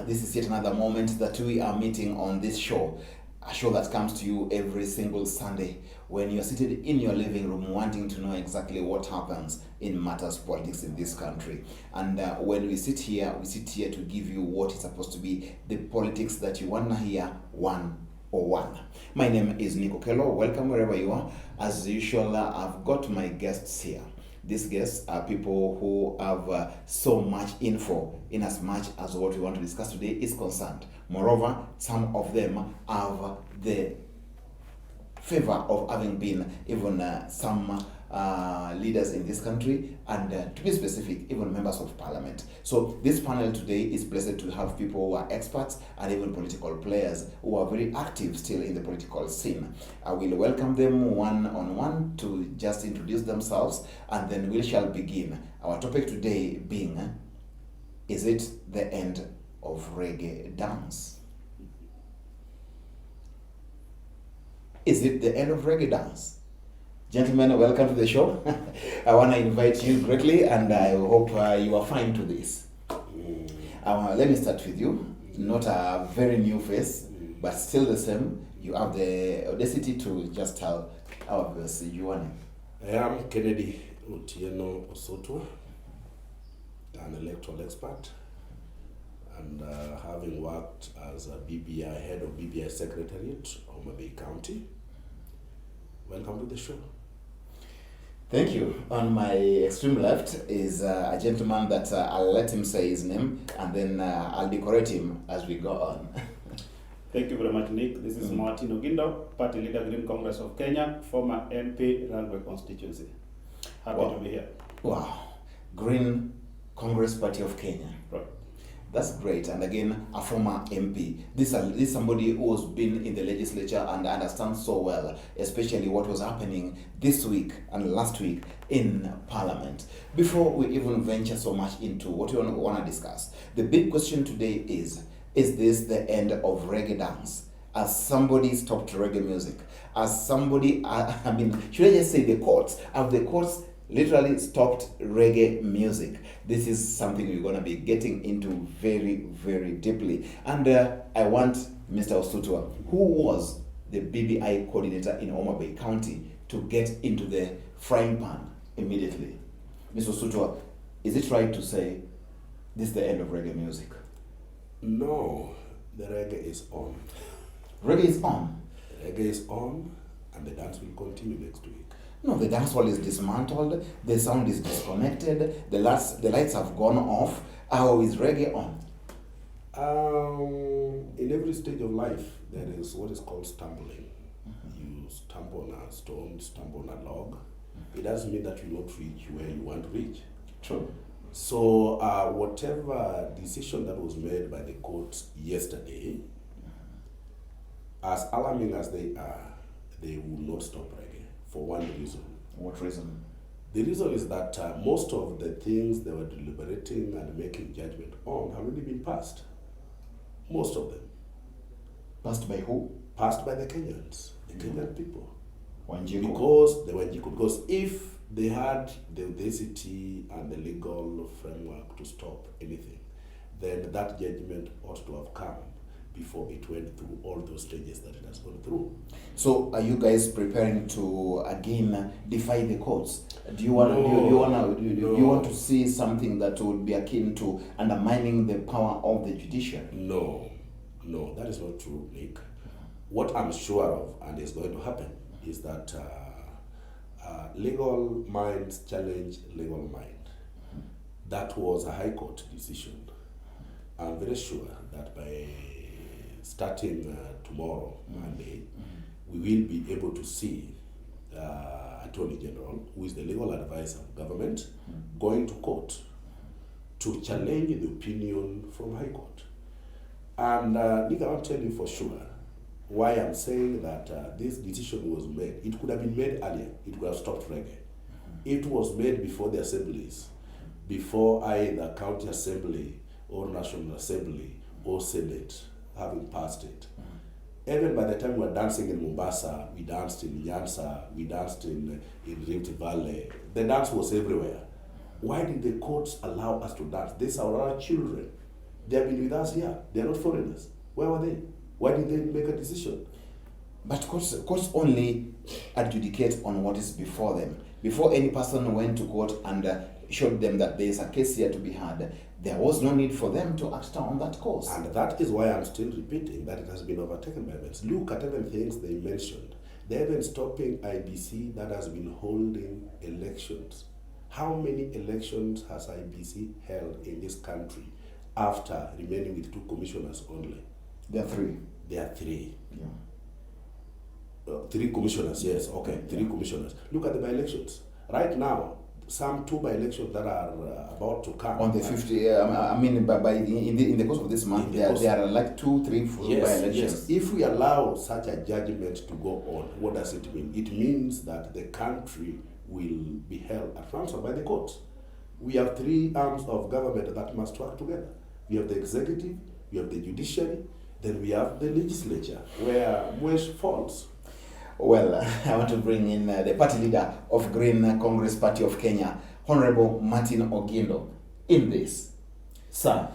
this is yet another moment that we are meeting on this show. A show that comes to you every single Sunday when you're seated in your living room wanting to know exactly what happens in matters politics in this country. And when we sit here to give you what is supposed to be the politics that you want to hear 101. My name is Okello. Welcome wherever you are. As usual, I've got my guests here. These guests are people who have so much info in as much as what we want to discuss today is concerned. Moreover, some of them have the favor of having been even some leaders in this country, and to be specific, even members of parliament. So this panel today is blessed to have people who are experts and even political players who are very active still in the political scene. I will welcome them one-on-one to just introduce themselves, and then we shall begin. Our topic today being, is it the end of reggae dance? Is it the end of reggae dance? Gentlemen, welcome to the show. I want to invite you greatly, and I hope you are fine to this. Let me start with you. Not a very new face, but still the same. You have the audacity to just tell our viewers your name. I am Kennedy Otieno Osoto, an electoral expert, and having worked as a BBI head of BBI Secretariat, Homa Bay County. Welcome to the show. Thank you. On my extreme left is a gentleman that I'll let him say his name, and then I'll decorate him as we go on. Thank you very much, Nick. This is Martin Ogindo, Party Leader, Green Congress of Kenya, former MP, Lolwe constituency. Happy to be here. Wow. Green Congress Party of Kenya. Right. That's great. And again, a former MP. This is somebody who has been in the legislature and understands so well, especially what was happening this week and last week in Parliament. Before we even venture so much into what we want to discuss, the big question today is this the end of reggae dance? Has somebody stopped reggae music? Has somebody, should I just say the courts? Have the courts literally stopped reggae music? This is something we're going to be getting into very, very deeply. And I want Mr. Osutua, who was the BBI coordinator in Homa Bay County, to get into the frying pan immediately. Mr. Osutua, is it right to say this is the end of reggae music? No, the reggae is on. Reggae is on? The reggae is on, and the dance will continue next week. No, the dance hall is dismantled, the sound is disconnected, the lights have gone off. How is reggae on? In every stage of life, there is what is called stumbling. You stumble on a stone, stumble on a log. It doesn't mean that you will not reach where you want to reach. True. So whatever decision that was made by the courts yesterday, as alarming as they are, they will not stop reggae. For one reason. What reason? The reason is that most of the things they were deliberating and making judgment on have already been passed. Most of them. Passed by who? Passed by the Kenyans, the Kenyan people. Wanjiku. Because if they had the audacity and the legal framework to stop anything, then that judgment ought to have come before it went through all those stages that it has gone through. So, are you guys preparing to again defy the courts? Do you want to see something that would be akin to undermining the power of the judiciary? No, that is not true, Nick. What I'm sure of, and is going to happen, is that legal minds challenge legal mind. That was a High Court decision. I'm very sure that by starting tomorrow, Monday, we will be able to see Attorney General, who is the legal advisor of government, going to court to challenge the opinion from High Court. And Nick, I want to tell you for sure why I'm saying that this decision was made. It could have been made earlier. It could have stopped reggae. It was made before the assemblies, before either county assembly or national assembly or senate having passed it. Even by the time we were dancing in Mombasa, we danced in Nyanza, we danced in Rift Valley. The dance was everywhere. Why did the courts allow us to dance? These are our children. They have been with us here. They are not foreigners. Where were they? Why did they make a decision? But courts only adjudicate on what is before them. Before any person went to court and showed them that there is a case here to be had, there was no need for them to act on that course. And that is why I'm still repeating that it has been overtaken by events. Look at even things they mentioned. They're even stopping IBC that has been holding elections. How many elections has IBC held in this country after remaining with 2 commissioners only? There are 3. There are 3. Yeah. 3 commissioners, yes, okay, 3 commissioners. Look at the by-elections. Right now, some 2 by-elections that are about to come. On the 50, in the course of this month, there are like 2, 3 full by-elections. Yes. If we allow such a judgment to go on, what does it mean? It means that the country will be held at ransom by the courts. We have 3 arms of government that must work together. We have the executive, we have the judiciary, then we have the legislature, where Mwesh falls. Well, I want to bring in the party leader of Green Congress Party of Kenya, Honorable Martin Okello, in this. Sir,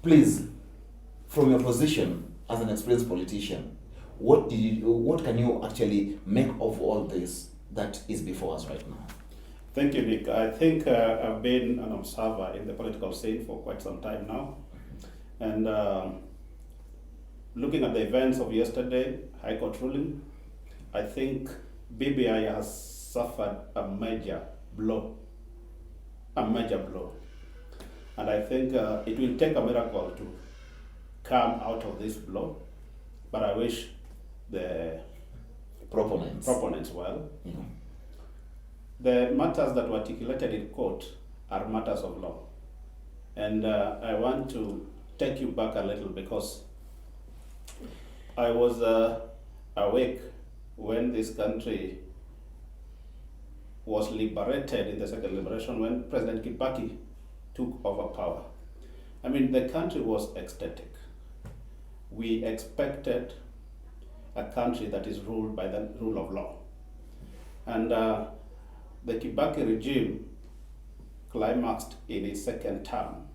please, from your position as an experienced politician, what can you actually make of all this that is before us right now? Thank you, Nick. I think I've been an observer in the political scene for quite some time now. And looking at the events of yesterday, High Court ruling, I think BBI has suffered a major blow. And I think it will take a miracle to come out of this blow. But I wish the proponents well. Mm-hmm. The matters that were articulated in court are matters of law. And I want to take you back a little because I was awake when this country was liberated in the second liberation, when President Kibaki took over power. I mean, the country was ecstatic. We expected a country that is ruled by the rule of law. And the Kibaki regime climaxed in its second term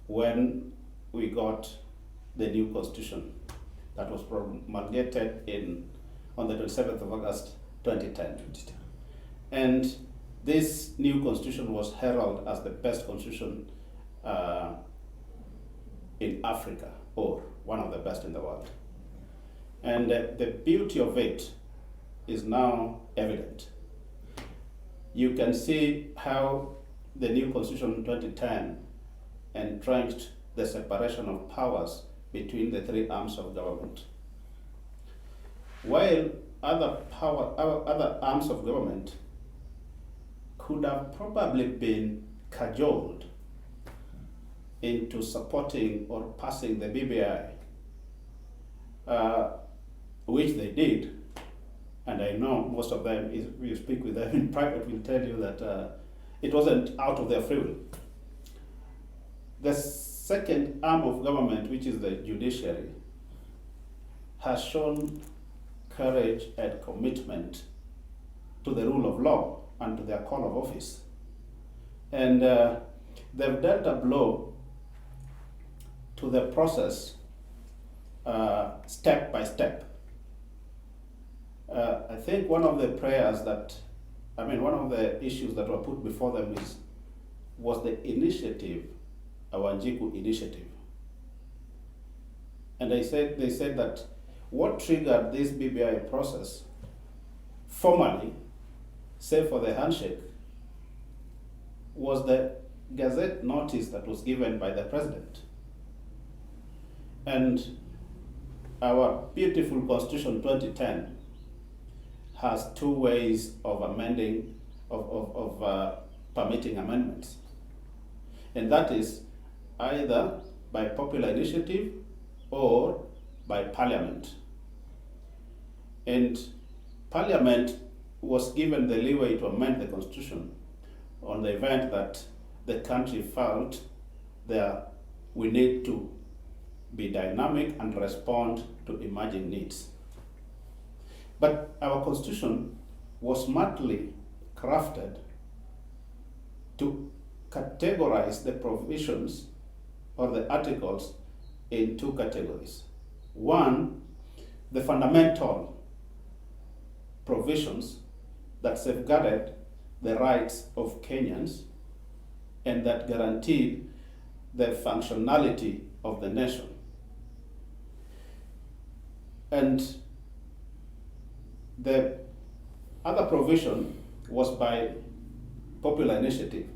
when we got the new constitution that was promulgated on the 27th of August 2010. And this new constitution was heralded as the best constitution in Africa, or one of the best in the world. And the beauty of it is now evident. You can see how the new constitution in 2010 entrenched the separation of powers between the 3 arms of government. While other arms of government could have probably been cajoled into supporting or passing the BBI, which they did, and I know most of them, if you speak with them in private, will tell you that it wasn't out of their free will. The second arm of government, which is the judiciary, has shown courage and commitment to the rule of law and to their call of office. And they've dealt a blow to the process step by step. I think one of the issues that were put before them was the initiative, Wanjiku initiative. And they said that what triggered this BBI process formally, save for the handshake, was the Gazette notice that was given by the president. And our beautiful Constitution 2010 has 2 ways of amending, permitting amendments. And that is either by popular initiative or by parliament. And parliament was given the leeway to amend the constitution on the event that the country felt that we need to be dynamic and respond to emerging needs. But our constitution was smartly crafted to categorize the provisions or the articles in two categories. One, the fundamental provisions that safeguarded the rights of Kenyans and that guaranteed the functionality of the nation. And the other provision was by popular initiative,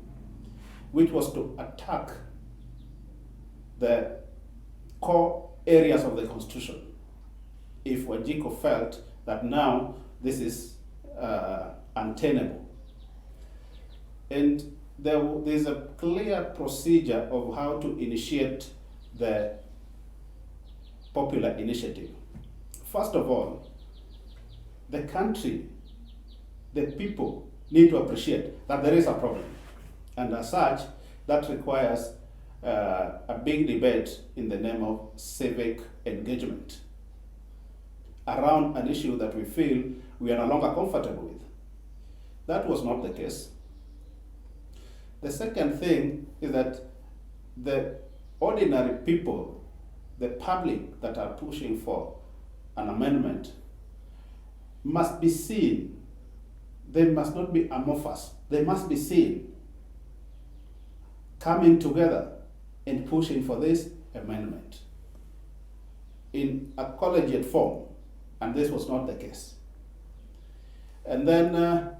which was to attack the core areas of the Constitution if Wajiko felt that now this is untenable. And there's a clear procedure of how to initiate the popular initiative. First of all, the country, the people need to appreciate that there is a problem. And as such, that requires a big debate in the name of civic engagement around an issue that we feel we are no longer comfortable with. That was not the case. The second thing is that the ordinary people, the public that are pushing for an amendment, must be seen. They must not be amorphous. They must be seen coming together and pushing for this amendment in a collegiate form, and this was not the case. And then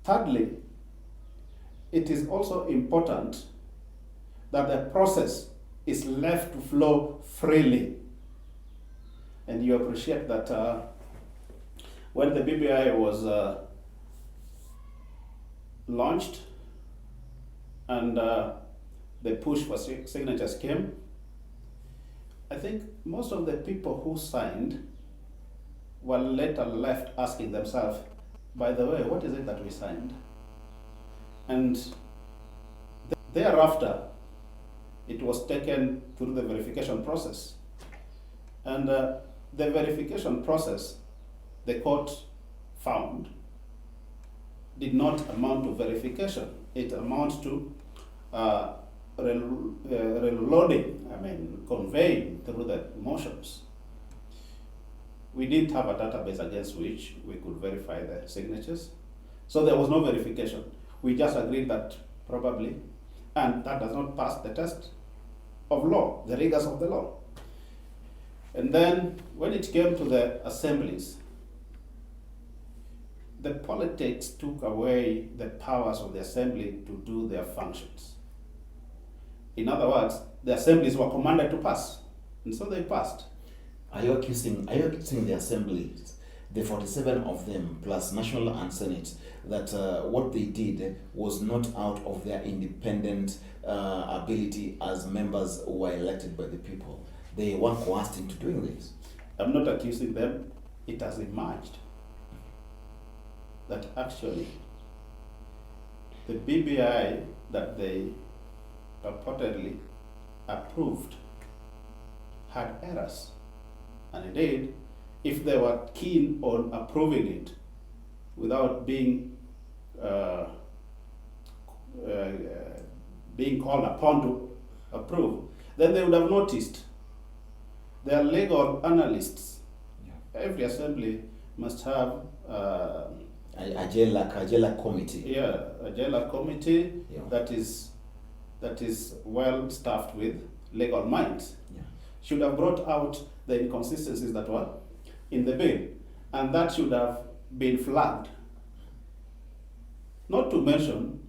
thirdly, it is also important that the process is left to flow freely. And you appreciate that when the BBI was launched and the push for signatures came, I think most of the people who signed were later left asking themselves, by the way, what is it that we signed? And thereafter, it was taken through the verification process. And the verification process, the court found, did not amount to verification. It amounts to reloading, conveying through the motions. We didn't have a database against which we could verify the signatures. So there was no verification. We just agreed that probably, and that does not pass the test of law, the rigors of the law. And then when it came to the assemblies, the politics took away the powers of the assembly to do their functions. In other words, the assemblies were commanded to pass, and so they passed. Are you accusing the assemblies, the 47 of them, plus National and Senate, that what they did was not out of their independent ability as members who were elected by the people? They were coerced into doing this. I'm not accusing them. It has emerged that actually the BBI that they purportedly approved had errors. And indeed, if they were keen on approving it without being called upon to approve, then they would have noticed. They are legal analysts. Yeah. Every assembly must have a JLAC committee. Yeah, a JLAC committee. Yeah. that is well staffed with legal minds. Yeah. Should have brought out the inconsistencies that were in the bill, and that should have been flagged. Not to mention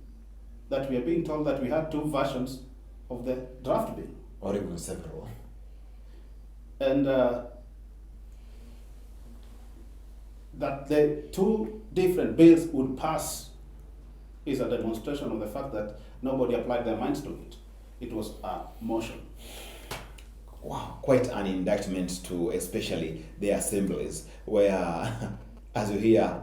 that we are being told that we had two versions of the draft bill. Or even several. And that the two different bills would pass is a demonstration of the fact that nobody applied their minds to it. It was a motion. Wow, quite an indictment to especially the assemblies, where, as you hear,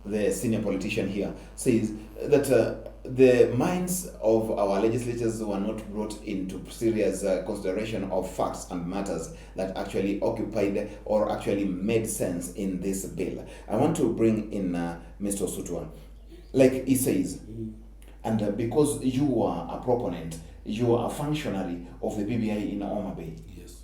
the senior politician here says that the minds of our legislators were not brought into serious consideration of facts and matters that actually occupied or actually made sense in this bill. I want to bring in Mr. Sutwa. Like he says, and because you are a proponent, you are a functionary of the BBI in Homa Bay. Yes.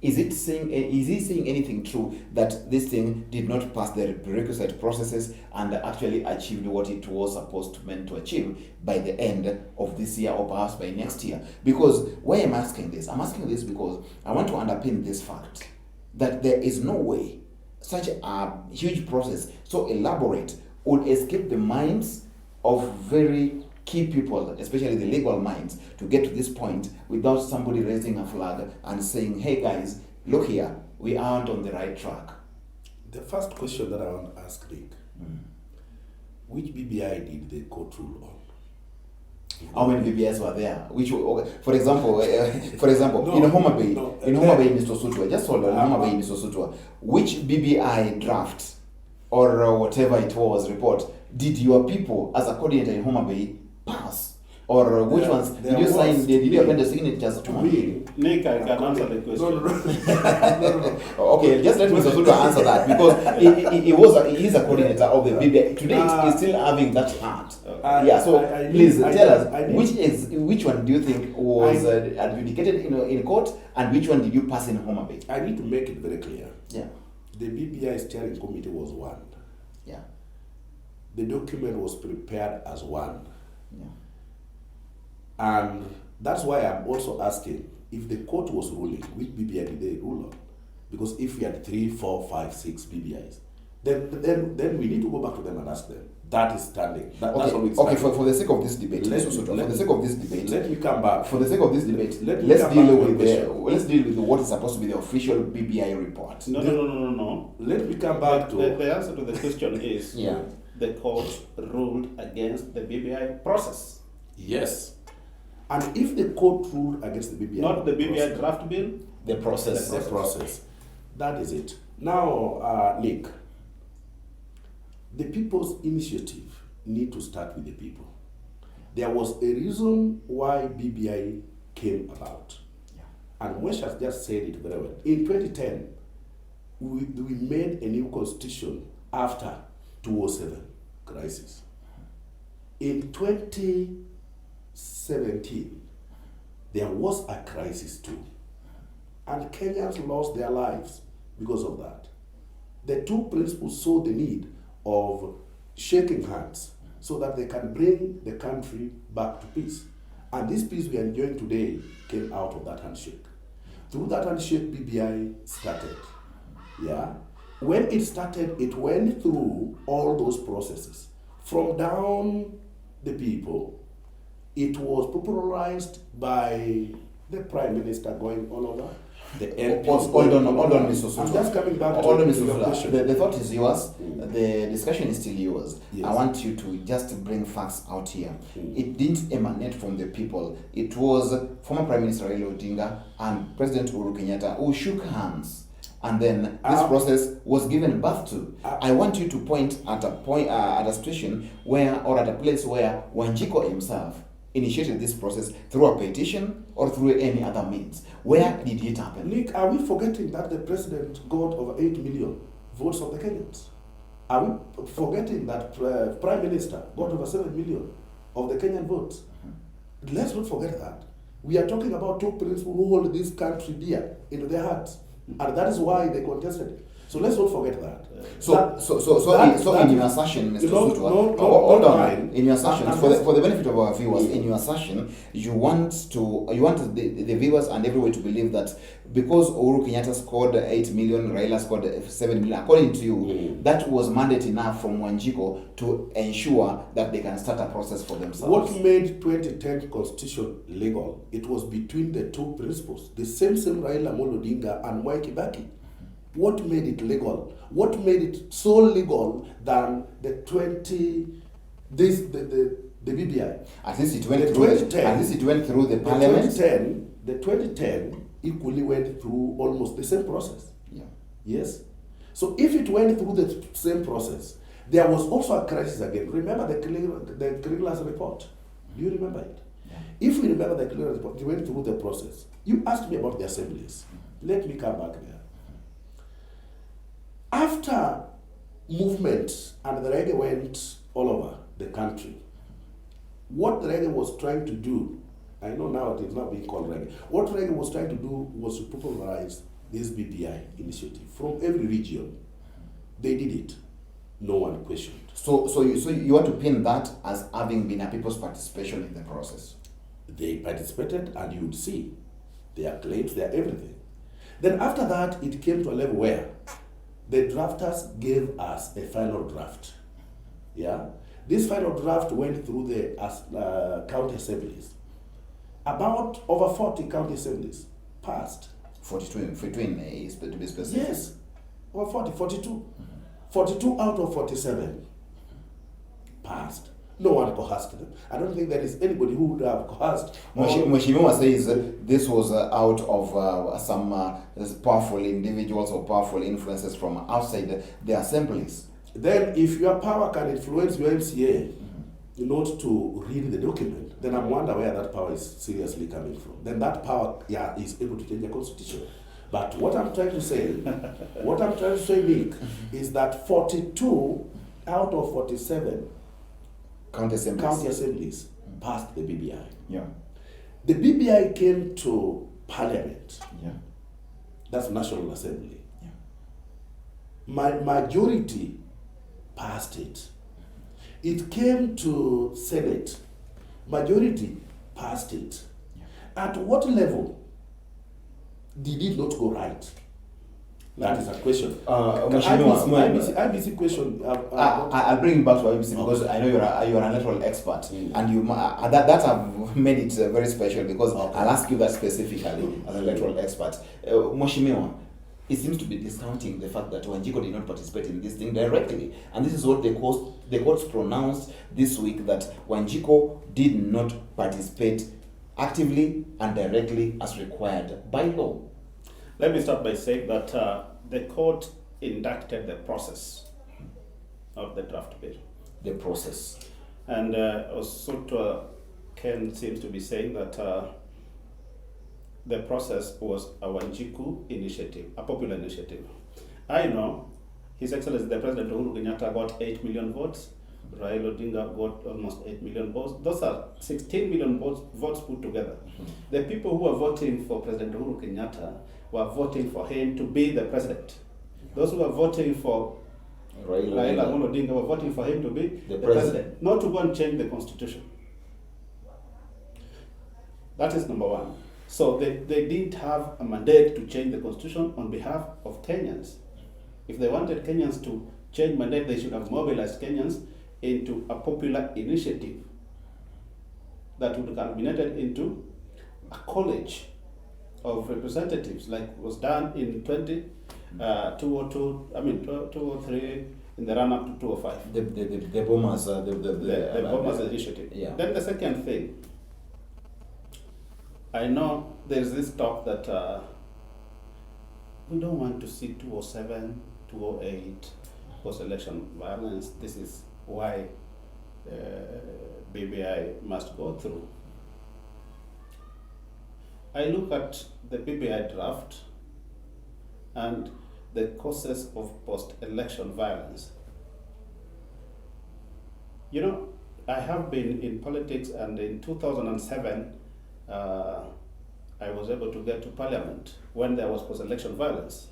Is he saying anything true that this thing did not pass the prerequisite processes and actually achieved what it was meant to achieve by the end of this year or perhaps by next year? Because why I'm asking this? I'm asking this because I want to underpin this fact that there is no way such a huge process, so elaborate, would escape the minds of very key people, especially the legal minds, to get to this point without somebody raising a flag and saying, hey guys, look here, we aren't on the right track. The first question that I want to ask Nick, which BBI did the court rule on? How many BBIs were there? Which, okay, for example, No, in Homa Bay, no, in Homa Bay, Mr. Sutwa, just hold on, in Homa Bay, Mr. Sutwa, which BBI draft or whatever it was report did your people as a coordinator in Homa Bay pass? Or which ones did you sign? Did you append the signatures to me? Nick, I can answer the question. Okay, just let Mr. Sutwa answer that because he's a coordinator of the BBI. Today he's still having that part. Please tell us which one do you think was adjudicated in court and which one did you pass in Homa Bay? I need to make it very clear. Yeah. The BBI steering committee was one. Yeah. The document was prepared as one. Yeah. And that's why I'm also asking if the court was ruling, which BBI did they rule on? Because if we had 3, 4, 5, 6 BBIs, then we need to go back to them and ask them. That is standing. That's what it's standing. For the sake of this debate, let me come back. For the sake of this debate, let's deal with what is supposed to be the official BBI report. No. Let me come back to the answer to the question is yeah. The court ruled against the BBI process. Yes. And if the court ruled against the BBI, not the BBI draft bill, the process. The process. That is it. Now, Nick, the people's initiative need to start with the people. There was a reason why BBI came about. Yeah. And Mwesh has just said it very well. In 2010, we made a new constitution after 2007 crisis. In 2017, there was a crisis too. And Kenyans lost their lives because of that. The two principals saw the need of shaking hands so that they can bring the country back to peace. And this peace we are enjoying today came out of that handshake. Through that handshake, BBI started. Yeah. When it started, it went through all those processes. From down the people, it was popularized by the Prime Minister going all over. The MPs. Hold on, Mr. Sutwa. I'm just coming back to Mr. question. The thought is yours. The discussion is still yours. Yes. I want you to just bring facts out here. It didn't emanate from the people. It was former Prime Minister Raila Odinga and President Uhuru Kenyatta who shook hands. And then this process was given birth to. I want you to point at a situation where, or at a place where Wanjiko himself initiated this process through a petition or through any other means. Where did it happen? Nick, are we forgetting that the president got over 8 million votes of the Kenyans? Are we forgetting that Prime Minister got over 7 million of the Kenyan votes? Let's not forget that. We are talking about two principles who hold this country dear into their hearts. And that is why they contested it. So let's not forget that. In your assertion, Mr. Sutwa, hold on. In your assertion, for the benefit of our viewers, in your assertion, you want the viewers and everyone to believe that because Uhuru Kenyatta scored 8 million, Raila scored 7 million, according to you, that was mandate enough from Wanjiko to ensure that they can start a process for themselves. What made 2010 constitution legal? It was between the two principles, the same Raila Amolo Odinga and Mwai Kibaki. What made it legal? What made it so legal than the BBI? At least it went through the parliament. The 2010 equally went through almost the same process. Yeah. Yes. So if it went through the same process, there was also a crisis again. Remember the Clearance report? Do you remember it? Yeah. If we remember the Clearance report, it went through the process. You asked me about the assemblies. Let me come back there. After movement and the reggae went all over the country, what reggae was trying to do, I know now it is not being called reggae, what reggae was trying to do was to popularize this BBI initiative from every region. They did it. No one questioned. So you want to pin that as having been a people's participation in the process? They participated, and you would see their claims, their everything. Then after that, it came to a level where the drafters gave us a final draft. Yeah, this final draft went through the county assemblies. About over 40 county assemblies passed. 42 to be specific. Yes, over 42. 42 out of 47 passed. No one coerced them. I don't think there is anybody who would have coerced. Mheshimiwa says this was out of some powerful individuals or powerful influences from outside the assemblies. Then if your power can influence your MCA not to read the document, then I wonder where that power is seriously coming from. Then that power is able to change the constitution. But what I'm trying to say, Nick, is that 42 out of 47 county assemblies passed the BBI. Yeah. The BBI came to Parliament. Yeah. That's National Assembly. Yeah. Majority passed it. It came to Senate. Majority passed it. Yeah. At what level did it not go right? That is a question. IBC question. I'll bring it back to IBC because I know you're an electoral expert, and you that have made it very special because I'll ask you that specifically as an electoral expert. Mheshimiwa, it seems to be discounting the fact that Wanjiku did not participate in this thing directly, and this is what the courts pronounced this week, that Wanjiku did not participate actively and directly as required by law. Let me start by saying that the court inducted the process of the draft bill. The process. And also Ken seems to be saying that the process was a Wanjiku initiative, a popular initiative. I know His Excellency the President Uhuru Kenyatta got 8 million votes. Raila Odinga got almost 8 million votes. Those are 16 million votes put together. The people who are voting for President Uhuru Kenyatta were voting for him to be the president. Those who are voting for Raila Odinga were voting for him to be the president, not to go and change the constitution. That is number one. So they didn't have a mandate to change the constitution on behalf of Kenyans. If they wanted Kenyans to change mandate, they should have mobilized Kenyans into a popular initiative that would have culminated into a college of representatives, like was done in 2003, in the run-up to 2005. The bombers, the bombers initiative. Yeah. Then the second thing, I know there's this talk that we don't want to see 2007, 2008 post-election violence. This is why BBI must go through. I look at the BBI draft and the causes of post-election violence. You know, I have been in politics, and in 2007, I was able to get to Parliament when there was post-election violence.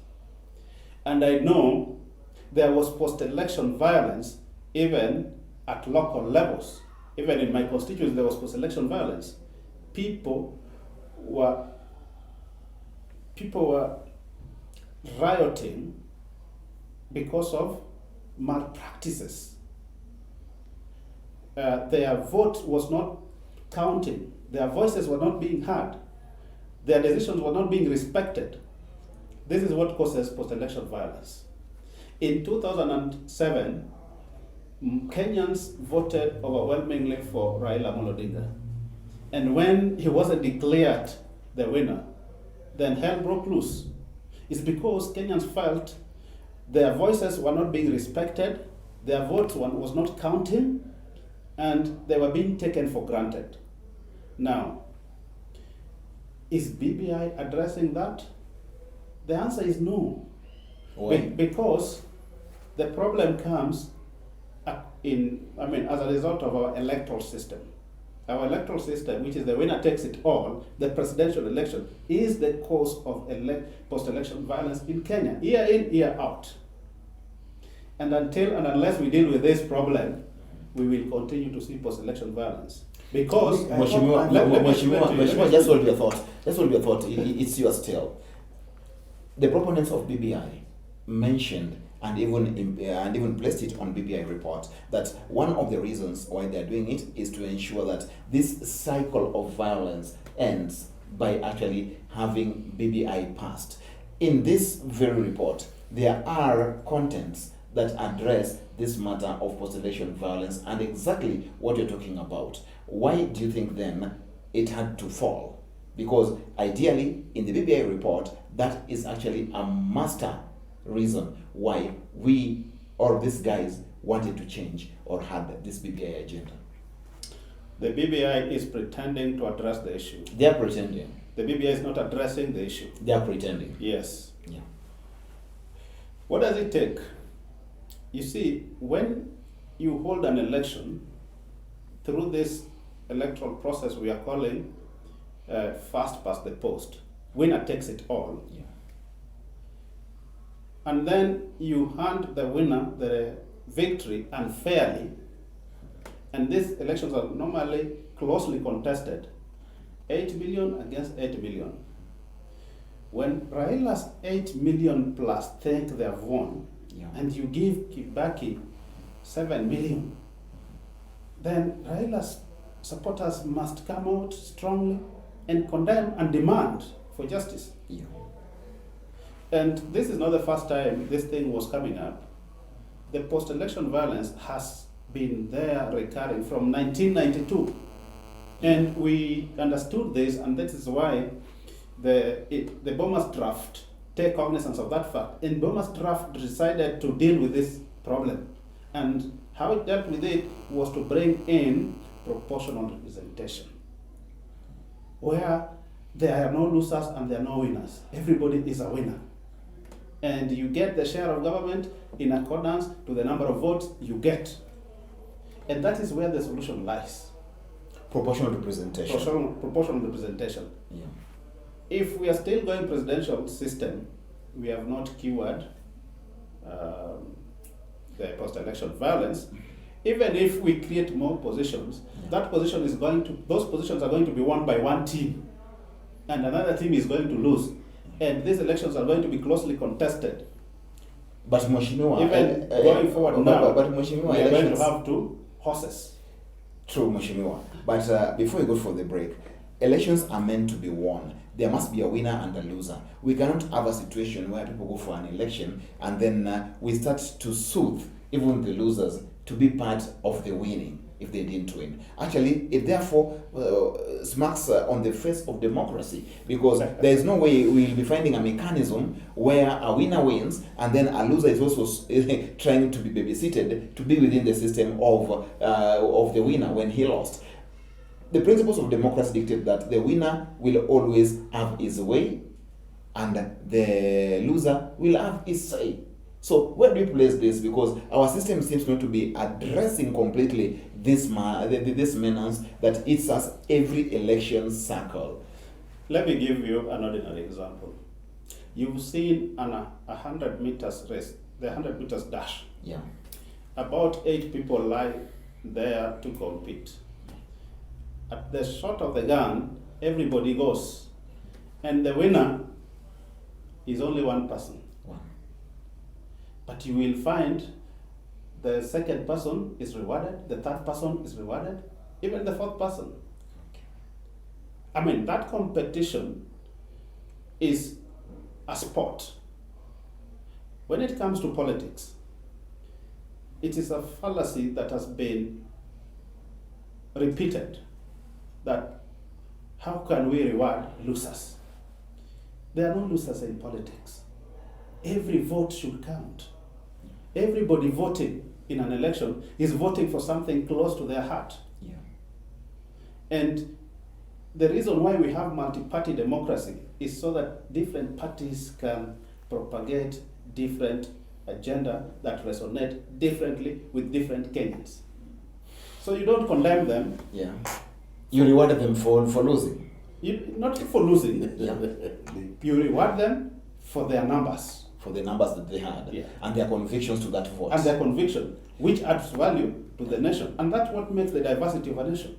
And I know there was post-election violence even at local levels. Even in my constituency, there was post-election violence. People were rioting because of malpractices. Their vote was not counting. Their voices were not being heard. Their decisions were not being respected. This is what causes post-election violence. In 2007, Kenyans voted overwhelmingly for Raila Odinga. And when he wasn't declared the winner, then hell broke loose. It's because Kenyans felt their voices were not being respected, their votes was not counting, and they were being taken for granted. Now, is BBI addressing that? The answer is no. Because the problem comes as a result of our electoral system. our electoral system, which is the winner takes it all, the presidential election, is the cause of post-election violence in Kenya, year in, year out. And until and unless we deal with this problem, we will continue to see post-election violence. Because Mheshimiwa, just hold your thought. Just hold your thought. It's yours still. The proponents of BBI mentioned and even placed it on BBI report that one of the reasons why they are doing it is to ensure that this cycle of violence ends by actually having BBI passed. In this very report, there are contents that address this matter of post-election violence and exactly what you're talking about. Why do you think then it had to fall? Because ideally, in the BBI report, that is actually a master reason why we or these guys wanted to change or had this BBI agenda. The BBI is pretending to address the issue. They are pretending. The BBI is not addressing the issue. They are pretending. Yes. Yeah. What does it take? You see, when you hold an election through this electoral process we are calling fast past the post, winner takes it all. Yeah. And then you hand the winner the victory unfairly, and these elections are normally closely contested, 8 million against 8 million. When Raila's 8 million plus think they have won, Yeah. and you give Kibaki 7 million, then Raila's supporters must come out strongly and condemn and demand for justice. Yeah. And this is not the first time this thing was coming up. The post-election violence has been there recurring from 1992. And we understood this, and that is why the Bomas draft take cognizance of that fact. And Bomas draft decided to deal with this problem. And how it dealt with it was to bring in proportional representation, where there are no losers and there are no winners. Everybody is a winner. And you get the share of government in accordance to the number of votes you get. And that is where the solution lies. Proportional representation. Proportional representation. Yeah. If we are still going presidential system, we have not cured the post-election violence. Even if we create more positions, those positions are going to be won by one team, and another team is going to lose. And these elections are going to be closely contested. But Mheshimiwa, Even going forward now, but Mheshimiwa, we are going to elections, have two horses. true, Mheshimiwa. But before we go for the break, elections are meant to be won. There must be a winner and a loser. We cannot have a situation where people go for an election and then we start to soothe even the losers to be part of the winning if they didn't win. Actually, it therefore smacks on the face of democracy, because there is no way we will be finding a mechanism where a winner wins and then a loser is also trying to be babysitted to be within the system of the winner when he lost. The principles of democracy dictate that the winner will always have his way and the loser will have his say. So where do we place this? Because our system seems not to be addressing completely this menace that eats us every election cycle. Let me give you an ordinary example. You've seen a 100 meters race, the 100 meters dash. Yeah. About 8 people lie there to compete. At the shot of the gun, everybody goes. And the winner is only one person. Wow. But you will find the second person is rewarded, the third person is rewarded, even the fourth person. I mean, that competition is a sport. When it comes to politics, it is a fallacy that has been repeated, that how can we reward losers? There are no losers in politics. Every vote should count. Everybody voting in an election is voting for something close to their heart. Yeah. And the reason why we have multi-party democracy is so that different parties can propagate different agenda that resonate differently with different Kenyans. So you don't condemn them. Yeah. You rewarded them for losing. Not for losing. Yeah. You reward them for their numbers. For the numbers that they had. Yeah. And their convictions to that vote. And their conviction, which adds value to the nation. And that's what makes the diversity of a nation.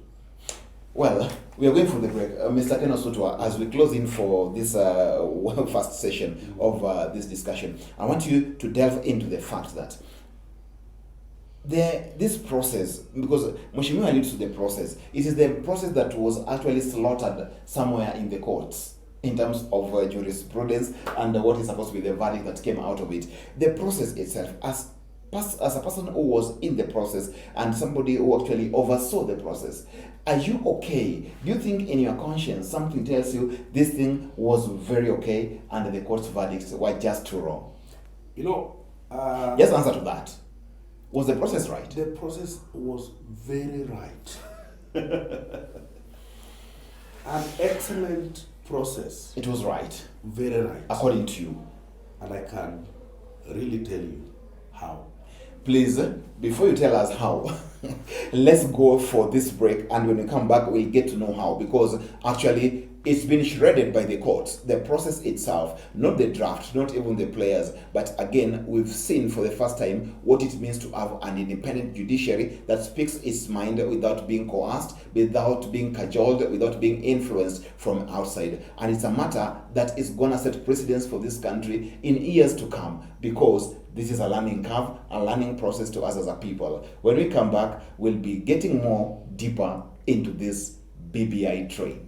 Well, we are going for the break. Mr. Keno Sutwa, as we close in for this first session of this discussion, I want you to delve into the fact that this process, because Mheshimiwa alludes to the process, it is the process that was actually slaughtered somewhere in the courts in terms of jurisprudence and what is supposed to be the verdict that came out of it. The process itself, as a person who was in the process and somebody who actually oversaw the process, are you okay? Do you think in your conscience something tells you this thing was very okay and the court's verdicts were just too wrong? Just answer to that. Was the process right? The process was very right. An excellent process. It was right. Very right. According to you. And I can really tell you how. Please, before you tell us how, let's go for this break, and when we come back, we'll get to know how, because actually it's been shredded by the courts. The process itself, not the draft, not even the players, but again, we've seen for the first time what it means to have an independent judiciary that speaks its mind without being coerced, without being cajoled, without being influenced from outside. And it's a matter that is going to set precedence for this country in years to come, because this is a learning curve, a learning process to us as a people. When we come back, we'll be getting more deeper into this BBI train.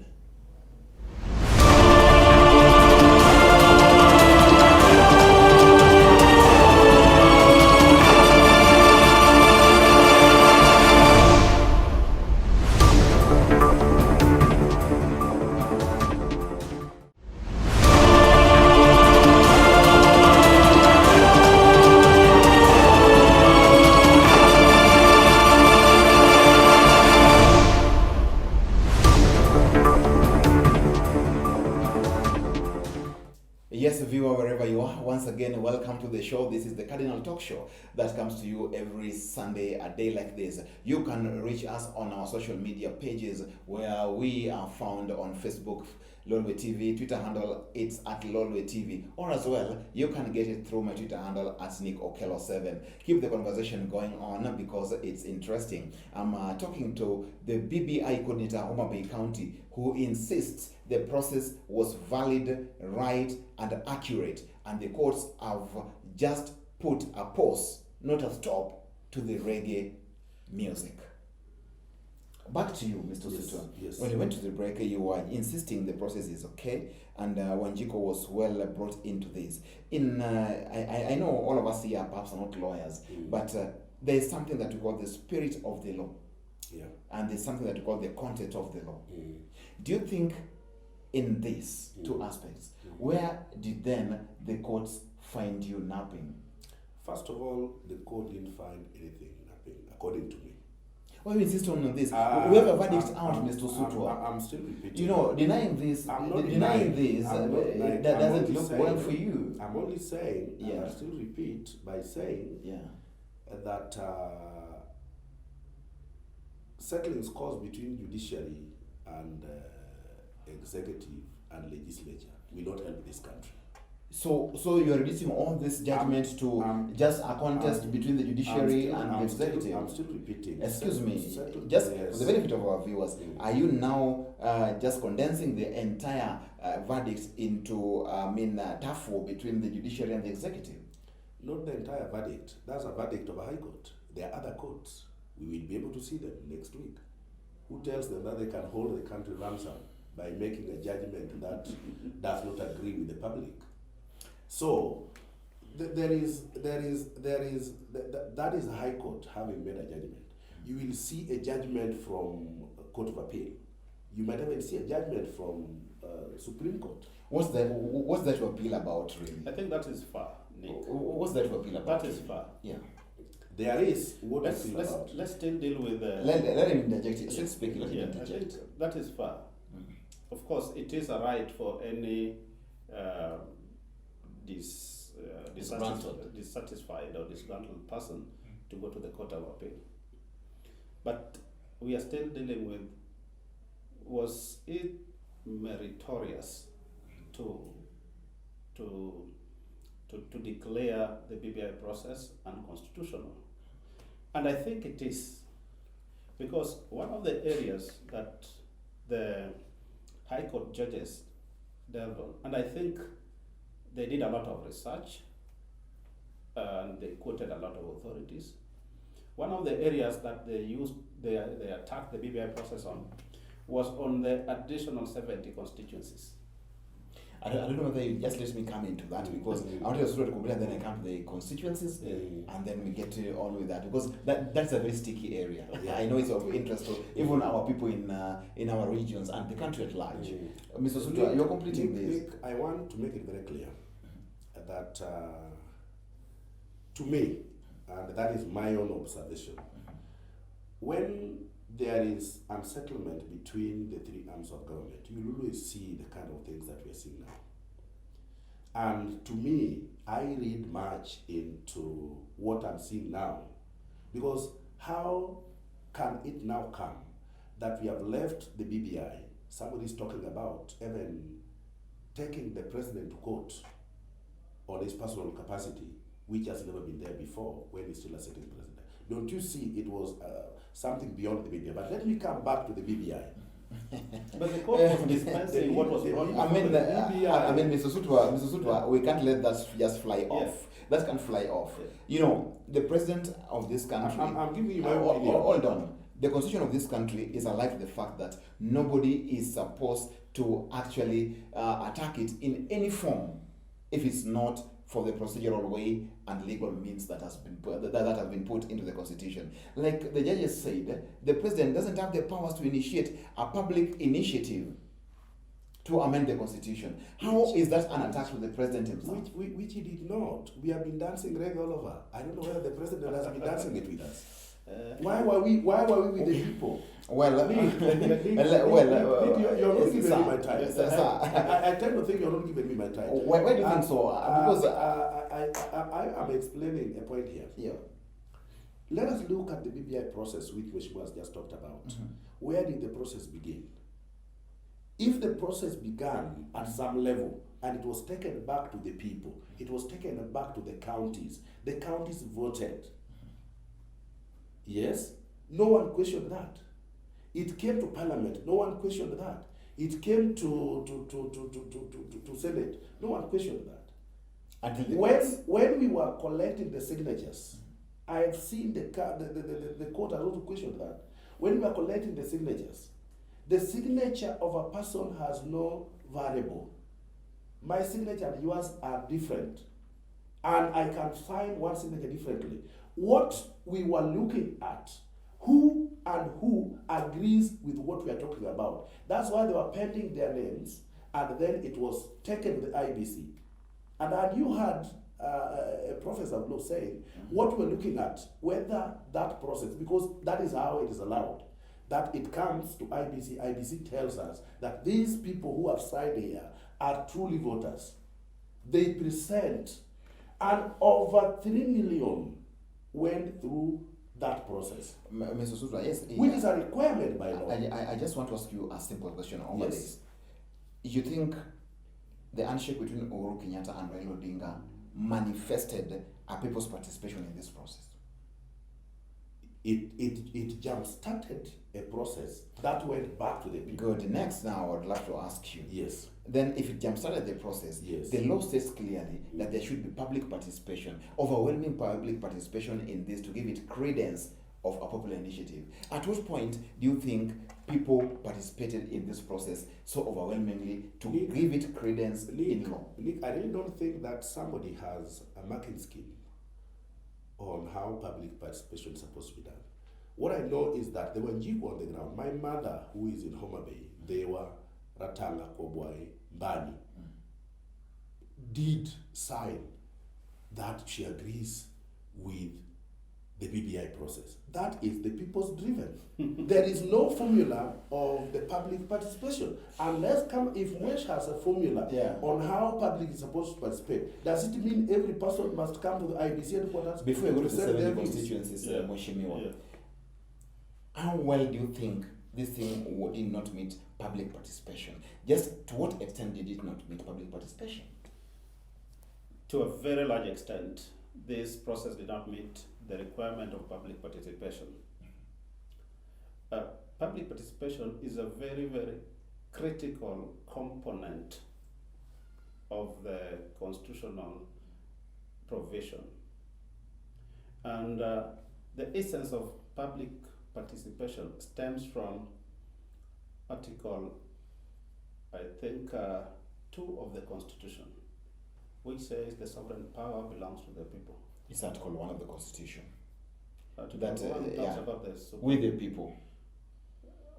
Yes, viewer, wherever you are, once again, welcome to the show. This is the Cardinal Talk show that comes to you every Sunday, a day like this. You can reach us on our social media pages, where we are found on Facebook, Lolwe TV, Twitter handle, it's at Lolwe TV, or as well, you can get it through my Twitter handle at Nick Okello 7. Keep the conversation going on because it's interesting. I'm talking to the BBI coordinator, Homa Bay County, who insists the process was valid, right, and accurate, and the courts have just put a pause, not a stop, to the reggae music. Back to you, Mr. Sutwa. Yes. When you went to the break, you were insisting the process is okay, and Wanjiko was well brought into this. I know all of us here perhaps are not lawyers, but there is something that we call the spirit of the law, and there's something that we call the content of the law. Do you think in these two aspects, where did then the courts find you napping? First of all, the court didn't find anything napping, according to me. Why you insist on this? We have a verdict out, Mr. Sutwa. I'm still repeating. You know, denying this that doesn't look well for you. I'm only saying, Yeah. I'll still repeat by saying that settling scores between judiciary and executive and legislature will not help this country. So you are reducing all this judgment to just a contest between the judiciary and the executive. I'm still repeating. Excuse me, just for the benefit of our viewers, are you now just condensing the entire verdict into tough war between the judiciary and the executive? Not the entire verdict. That's a verdict of a high court. There are other courts. We will be able to see them next week. Who tells them that they can hold the country ransom by making a judgment that does not agree with the public? So that is a high court having made a judgment. You will see a judgment from a court of appeal. You might even see a judgment from Supreme Court. What's that to appeal about, really? I think that is far, Nick. What's that to appeal about? That is far. Yeah. There is what I feel about. Let's still deal with the... Let him interject. Still speaking, let him interject. I think that is far. Of course, it is a right for any dissatisfied or disgruntled person to go to the court of appeal. But we are still dealing with was it meritorious to declare the BBI process unconstitutional? And I think it is, because one of the areas that the High Court judges delved on, and I think they did a lot of research and they quoted a lot of authorities. One of the areas that they attacked the BBI process on was on the additional 70 constituencies. I don't know whether you just let me come into that, because I want to sort of complete and then I come to the constituencies and then we get to all with that, because that's a very sticky area. I know it's of interest to even our people in our regions and the country at large. Mr. Sutwa, you're completing this. Nick, I want to make it very clear that to me, and that is my own observation, when there is unsettlement between the three arms of government, you always see the kind of things that we are seeing now. And to me, I read much into what I'm seeing now, because how can it now come that we have left the BBI, somebody's talking about even taking the president to court on his personal capacity, which has never been there before when he's still a sitting president. Don't you see it was something beyond the BBI? But let me come back to the BBI. But the court was dispensing what was brought I mean, Mr. Sutwa, we can't let that just fly off. That can fly off. Yeah. You know, the president of this country. I'm giving you my opinion. Hold on. The constitution of this country is alive to the fact that nobody is supposed to actually attack it in any form if it's not for the procedural way and legal means that has been put into the constitution. Like the judges said, the president doesn't have the powers to initiate a public initiative to amend the constitution. How is that an attack to the president himself? Which he did not. We have been dancing reggae all over. I don't know whether the president has been dancing it with us. Why were we with the people? Well, you're not giving me my time. I tend to think you're not giving me my time. Why do you think so? Because I'm explaining a point here. Yeah. Let us look at the BBI process, which Meshima has just talked about. Mm-hmm. Where did the process begin? If the process began at some level and it was taken back to the people, it was taken back to the counties voted. Yes, no one questioned that. It came to Parliament, no one questioned that. It came to Senate, no one questioned that. When we were collecting the signatures, I have seen the court has also questioned that. When we were collecting the signatures, the signature of a person has no variable. My signature and yours are different. And I can sign one signature differently. What we were looking at, who agrees with what we are talking about. That's why they were pending their names, and then it was taken to the IBC. And you had a professor of law saying, what we're looking at, whether that process, because that is how it is allowed, that it comes to IBC. IBC tells us that these people who have signed here are truly voters. They present, and over 3 million went through that process. Mr. Sutwa, yes. Which is a requirement by law. I just want to ask you a simple question over this. You think the handshake between Uhuru Kenyatta and Raila Odinga manifested a people's participation in this process? It jump-started a process that went back to the people. Good. Next, now I would like to ask you. Yes. Then if it jump-started the process, the law says clearly that there should be public participation, overwhelming public participation in this to give it credence of a popular initiative. At what point do you think people participated in this process so overwhelmingly to give it credence in law? I really don't think that somebody has a marking scheme on how public participation is supposed to be done. What I know is that there were Njiku on the ground. My mother, who is in Homa Bay, they were Ratanga, Kobwai, Bani, did sign that she agrees with the BBI process. That is the people's driven. There is no formula of the public participation. Unless if Mwesh has a formula on how public is supposed to participate, does it mean every person must come to the IBC headquarters? Before you go to the 70 constituencies, Mheshimiwa, how well do you think this thing did not meet public participation. Just to what extent did it not meet public participation? To a very large extent, this process did not meet the requirement of public participation. Public participation is a very, very critical component of the constitutional provision. And the essence of public participation stems from Article, I think, 2 of the Constitution, which says the sovereign power belongs to the people. It's Article 1 of the Constitution. Article That, 1 talks yeah. about this. With the people.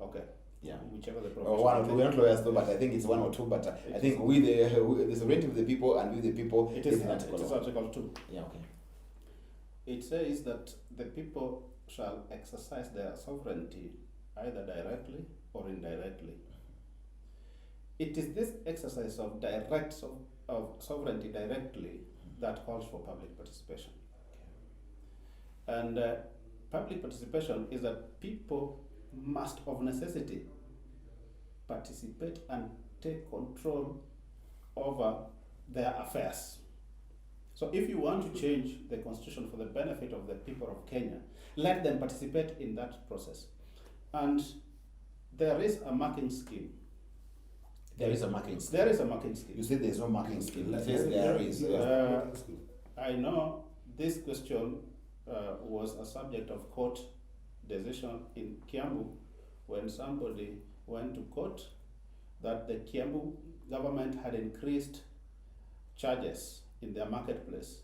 Okay. Yeah. Whichever the Or provision. one or two. We're not lawyers though, but I think it's 1 or 2. But I think with the sovereignty of the people and with the people, It is in Article 1. Article 2. Yeah, okay. It says that the people shall exercise their sovereignty either directly or indirectly. It is this exercise of sovereignty directly that calls for public participation. And public participation is that people must of necessity participate and take control over their affairs. So if you want to change the constitution for the benefit of the people of Kenya, let them participate in that process. And there is a marking scheme. There is a marking scheme. There is a marking scheme. You said there's no marking scheme. It Let- says let- there let- is. let- I know this question was a subject of court decision in Kiambu when somebody went to court that the Kiambu government had increased charges in their marketplace,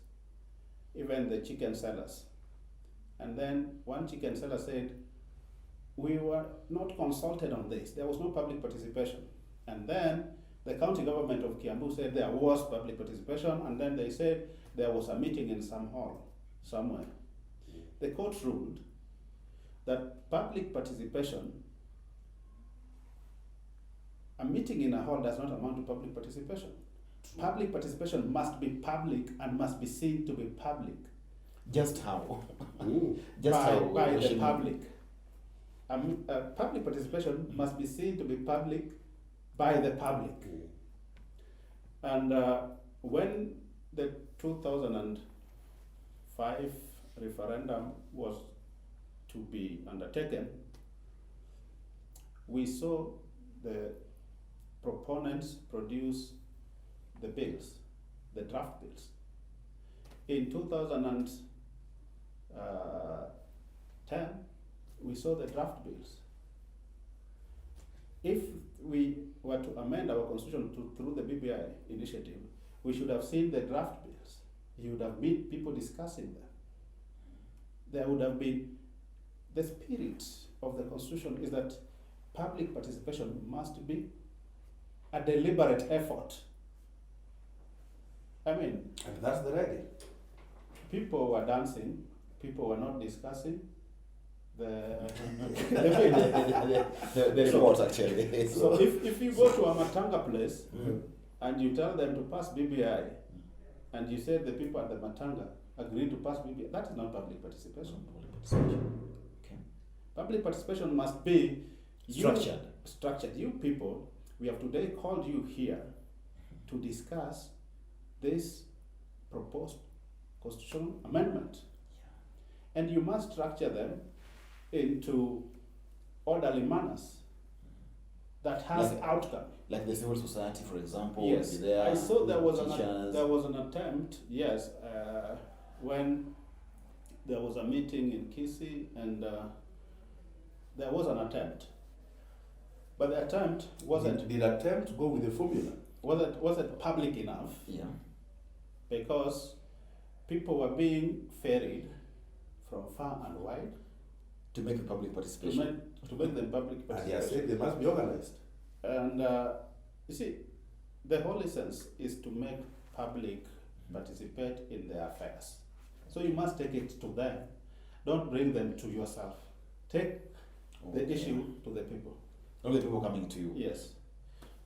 even the chicken sellers. And then one chicken seller said, we were not consulted on this. There was no public participation. And then the county government of Kiambu said there was public participation, and then they said there was a meeting in some hall somewhere. The court ruled that public participation, a meeting in a hall does not amount to public participation. Public participation must be public and must be seen to be public Just how? Mm. Just how? by the Ocean- public. Public participation must be seen to be public by the public. Mm. And when the 2005 referendum was to be undertaken, we saw the proponents produce the bills, the draft bills. In 2010, we saw the draft bills. If we were to amend our constitution through the BBI initiative, we should have seen the draft bills. You would have been people discussing them. There would have been, the spirit of the constitution is that public participation must be a deliberate effort. I mean, And that's the reggae. people were dancing, people were not discussing the the report actually. So if you go to a Matanga place and you tell them to pass BBI, and you say the people at the Matanga agree to pass BBI, that is not public participation. Okay. Public participation must be Structured. Structured. You people, we have today called you here to discuss this proposed constitutional amendment. And you must structure them into orderly manners that has Like- outcome. Like the civil society, for example, Yes, will be there. I saw there was teachers. there was an attempt. Yes, when there was a meeting in Kisii, and there was an attempt, but the attempt wasn't Did attempt to go with the formula. wasn't public enough Yeah. because people were being ferried from far and wide To make the public to participation. make them public And he has participation. said they must be organized. And you see, the whole essence is to make public participate in their affairs. So you must take it to them. Don't bring them to yourself. Take the Okay. issue to the people. Not the people coming to you. Yes.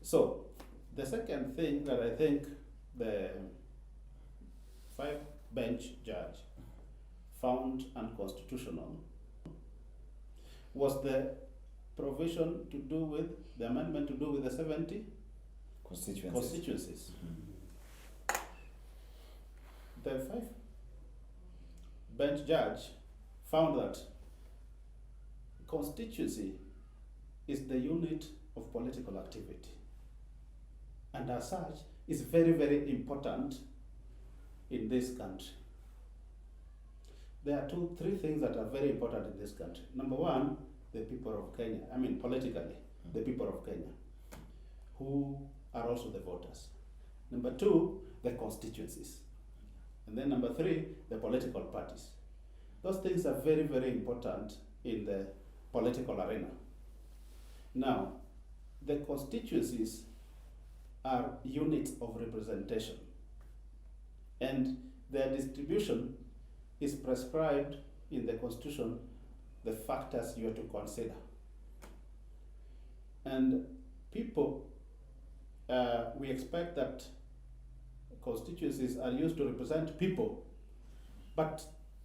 So the second thing that I think the 5-bench judge found unconstitutional was the provision to do with the amendment to do with the 70 constituencies. The 5-bench judge found that constituency is the unit of political activity, and as such is very, very important in this country. There are 3 things that are very important in this country. Number one, the people of Kenya, politically, the people of Kenya, who are also the voters. Number 2, the constituencies. And then number 3, the political parties. Those things are very, very important in the political arena. Now, the constituencies are units of representation, and their distribution is prescribed in the Constitution, the factors you are to consider. And people, we expect that constituencies are used to represent people, but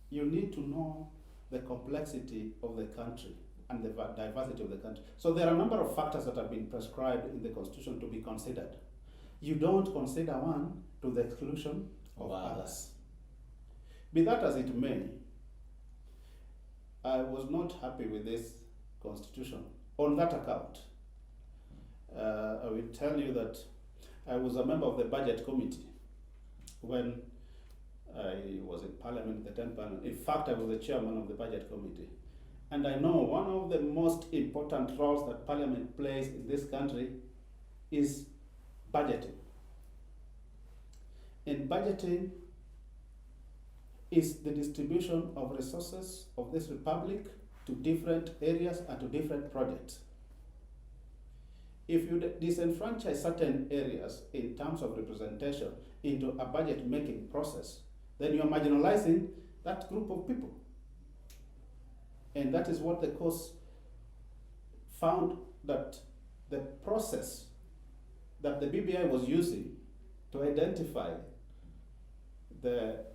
you need to know the complexity of the country and the diversity of the country. So there are a number of factors that have been prescribed in the Constitution to be considered. You don't consider one to the exclusion of others. Be that as it may, I was not happy with this Constitution on that account. I will tell you that I was a member of the Budget Committee when I was in Parliament, the 10th Parliament. In fact, I was the chairman of the Budget Committee. And I know one of the most important roles that Parliament plays in this country is budgeting. And budgeting is the distribution of resources of this republic to different areas and to different projects. If you disenfranchise certain areas in terms of representation into a budget making process, then you are marginalizing that group of people. And that is what the course found, that the process that the BBI was using to identify the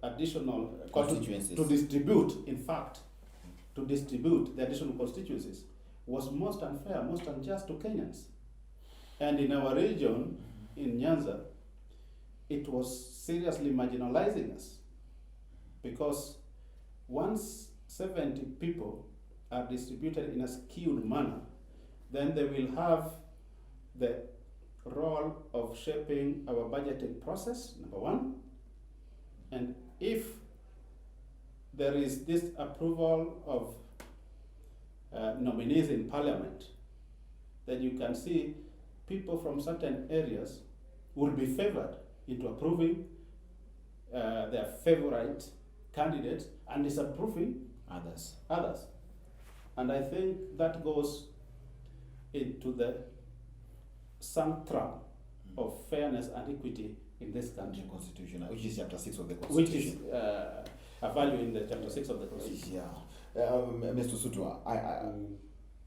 additional constituencies to distribute, in fact, to distribute the additional constituencies was most unfair, most unjust to Kenyans. And in our region, in Nyanza, it was seriously marginalizing us, because once 70 people are distributed in a skewed manner, then they will have the role of shaping our budgeting process, number one. And if there is this approval of nominees in Parliament, then you can see people from certain areas will be favored into approving their favorite candidates and disapproving others. And I think that goes into the sanctum of fairness and equity in this country. The Constitution, which is chapter 6 of the Which Constitution. is a value in the chapter 6 of the Constitution. Yeah. Mr. Sutwa,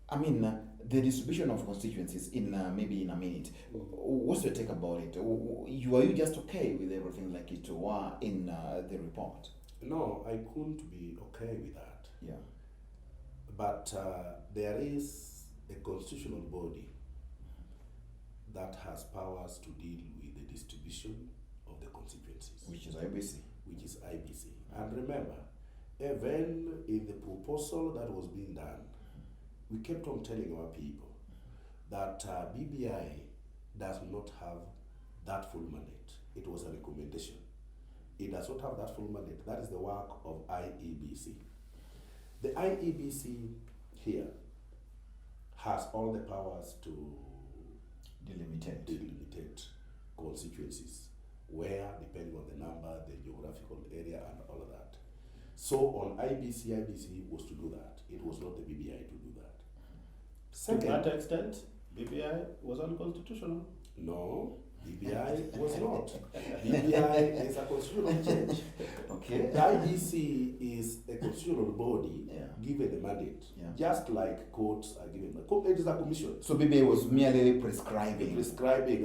I mean, the distribution of constituencies in maybe in a minute. What's your take about it? Are you just okay with everything like it was in the report? No, I couldn't be okay with that. Yeah. But there is a constitutional body that has powers to deal with the distribution of the constituencies. Which is IBC. Which is IBC. And remember, even in the proposal that was being done, we kept on telling our people that BBI does not have that full mandate. It was a recommendation. It does not have that full mandate. That is the work of IEBC. The IEBC here has all the powers to delimitate constituencies, where, depending on the number, the geographical area, and all of that. So on IEBC was to do that. It was not the BBI to do that. To that extent, BBI was unconstitutional. No, BBI was not. BBI is a constitutional change. Okay. The IBC is a constitutional body given a mandate, just like courts are given. It is a commission. So BBI was merely prescribing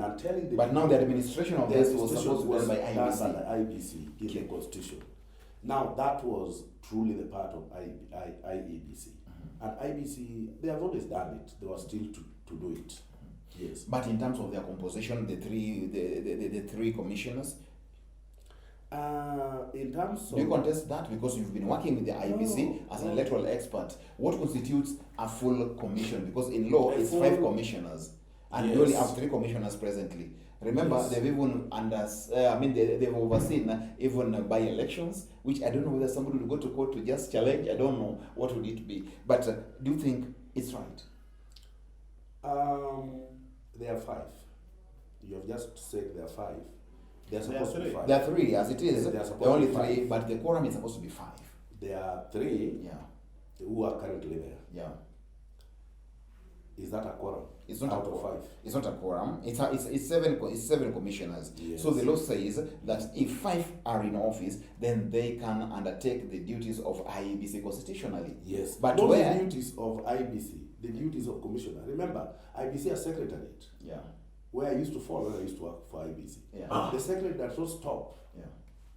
and telling the. But now the administration of this was supposed to be done by IBC IBC. in the constitution. Now, that was truly the part of IEBC. And IBC, they have always done it. They were still to do it. Yes. But in terms of their composition, the three commissioners, in terms do you of... contest that? Because you've been working with the IBC as an electoral expert. What constitutes a full commission? Because in law, it's 5 commissioners. And we only have 3 commissioners presently. Remember, they've even they've overseen even by elections, which I don't know whether somebody will go to court to just challenge. I don't know what would it be. But do you think it's right? There are 5. You have just said there are 5. They are supposed to be 5. There are 3 as it is. There are only 3, but the quorum is supposed to be 5. There are 3 who are currently there. Yeah. Is that a quorum? It's not out a quorum. of 5. It's not a quorum. It's 7 commissioners. Yes. So the law says that if 5 are in office, then they can undertake the duties of IEBC constitutionally. Yes. But not where? the duties of IBC, the duties of commissioner. Remember, IBC has secretariat. Yeah. Where I used to fall when I used to work for IBC. Yeah. The secretariat does not stop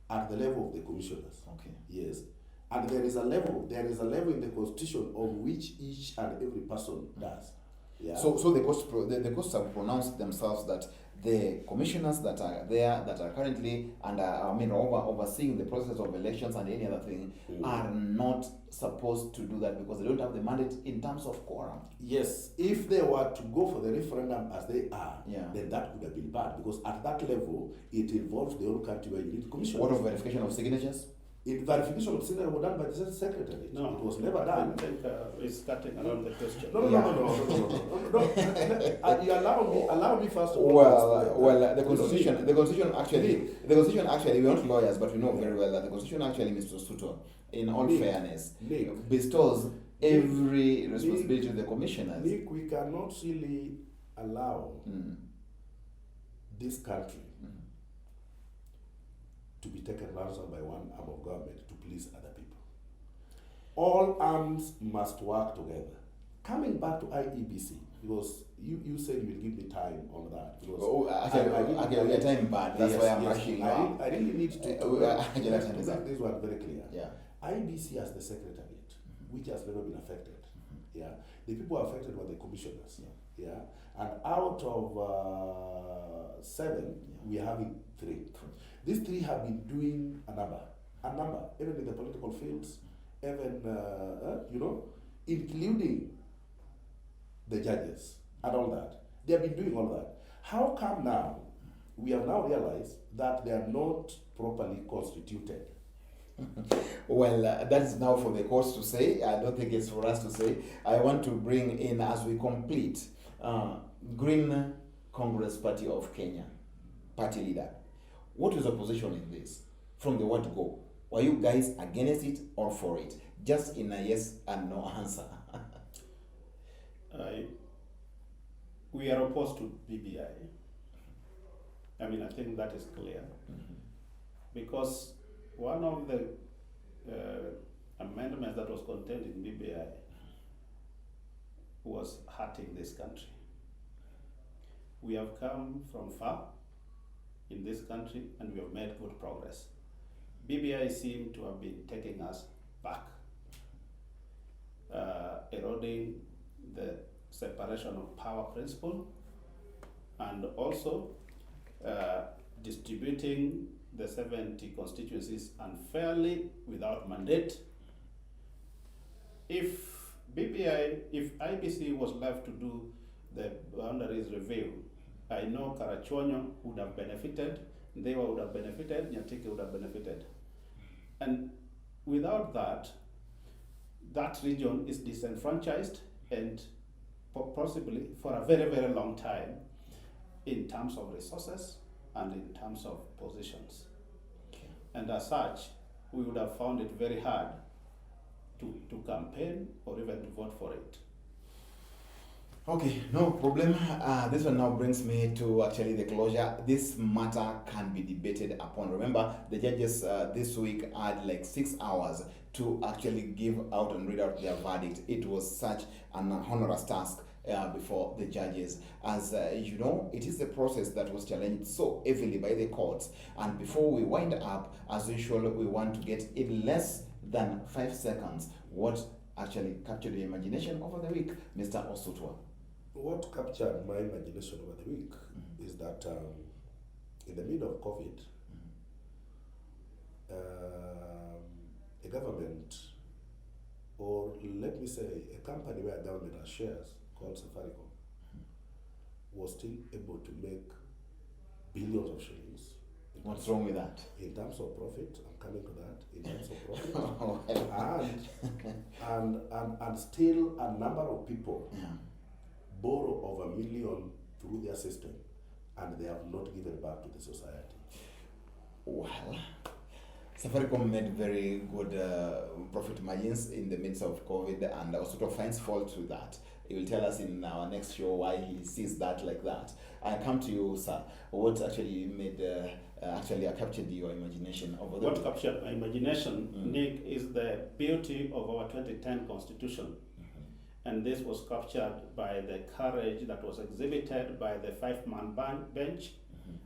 at the level of the commissioners. Okay. Yes. And there is a level in the constitution of which each and every person does. Yeah. So the courts have pronounced themselves that the commissioners that are there, that are currently overseeing the process of elections and any other thing, are not supposed to do that because they don't have the mandate in terms of quorum. Yes, if they were to go for the referendum as they are, Yeah. then that would have been bad because at that level it involves the whole country where you need commissioners. What of verification of signatures? Verification of signatures was done by the secretary. No, it was never done. I think it's cutting around the question. No. You allow me first of all. Well, the constitution actually, we're not lawyers, but we know very well that the constitution actually, Mr. Suto, in all fairness, bestows every responsibility to the commissioners. Nick, we cannot really allow this country to be taken ransom by one arm of government to please other people. All arms must work together. Coming back to IEBC, because you said you will give me time on that. Actually, we are time bad. That's why I'm rushing you. I really need to make this one very clear. Yeah. IEBC has the secretariat, which has never been affected. Yeah. The people affected were the commissioners. Yeah. And out of 7, we are having 3. These 3 have been doing a number, even in the political fields, even, including the judges and all that. They have been doing all that. How come now, we have now realized that they are not properly constituted? Well, that is now for the courts to say. I don't think it's for us to say. I want to bring in, as we complete, Green Congress Party of Kenya, party leader. What is your position in this from the word go? Were you guys against it or for it? Just in a yes and no answer. We are opposed to BBI. I think that is clear. Because one of the amendments that was contained in BBI was hurting this country. We have come from far in this country and we have made good progress. BBI seemed to have been taking us back, eroding the separation of power principle and also distributing the 70 constituencies unfairly without mandate. If IBC was left to do the boundaries review, I know Karachuonyo would have benefited, Ndewa would have benefited, Nyatike would have benefited. And without that, that region is disenfranchised and possibly for a very, very long time in terms of resources and in terms of positions. And as such, we would have found it very hard to campaign or even to vote for it. Okay, no problem. This one now brings me to actually the closure. This matter can be debated upon. Remember, the judges this week had like 6 hours to actually give out and read out their verdict. It was such an onerous task before the judges. As you know, it is a process that was challenged so heavily by the courts. And before we wind up, as usual, we want to get in less than 5 seconds what actually captured your imagination over the week, Mr. Osutwa. What captured my imagination over the week is that in the middle of COVID, a government, or let me say a company where government has shares called Safaricom, was still able to make billions of shillings. What's wrong with that? In terms of profit, I'm coming to that. In terms of profit, Oh, and still a number of people yeah. borrow over $1 million through their system, and they have not given back to the society. Well, Safaricom made very good profit margins in the midst of COVID, and Osutwa finds fault with that. He will tell us in our next show why he sees that like that. I come to you, sir. What actually made captured your imagination over the What captured my imagination, Nick, is the beauty of our 2010 Constitution. And this was captured by the courage that was exhibited by the 5-man bench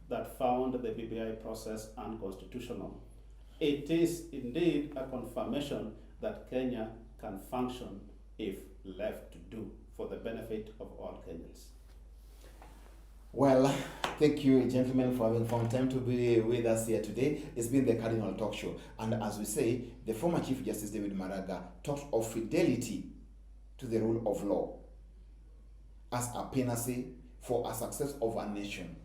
that found the BBI process unconstitutional. It is indeed a confirmation that Kenya can function if left to do for the benefit of all Kenyans. Well, thank you, gentlemen, for having found time to be with us here today. It's been the Cardinal Talk Show. And as we say, the former Chief Justice David Maraga talked of fidelity to the rule of law as a panacea for a success of a nation,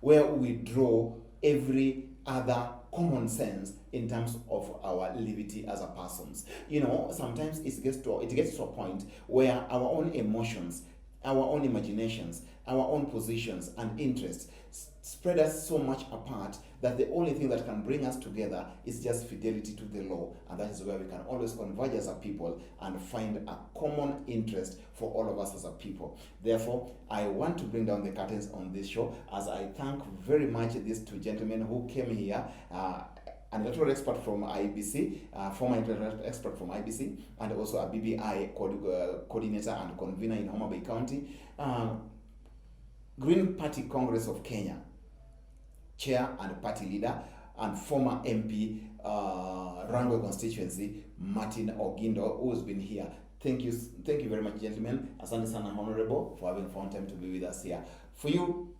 where we draw every other common sense in terms of our liberty as a persons. You know, sometimes it gets to a point where our own emotions, our own imaginations, our own positions and interests spread us so much apart that the only thing that can bring us together is just fidelity to the law, and that is where we can always converge as a people and find a common interest for all of us as a people. Therefore, I want to bring down the curtains on this show as I thank very much these two gentlemen who came here, an electoral expert from IBC, former electoral expert from IBC, and also a BBI coordinator and convener in Homa Bay County, Green Party Congress of Kenya chair and party leader, and former MP, Rangwe constituency, Martin Ogindo, who has been here. Thank you very much, gentlemen. Asante sana, honorable, for having found time to be with us here. For you,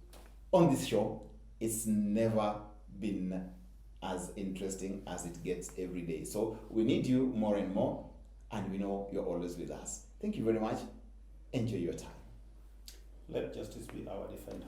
on this show, it's never been as interesting as it gets every day. So we need you more and more, and we know you're always with us. Thank you very much. Enjoy your time. Let justice be our defender.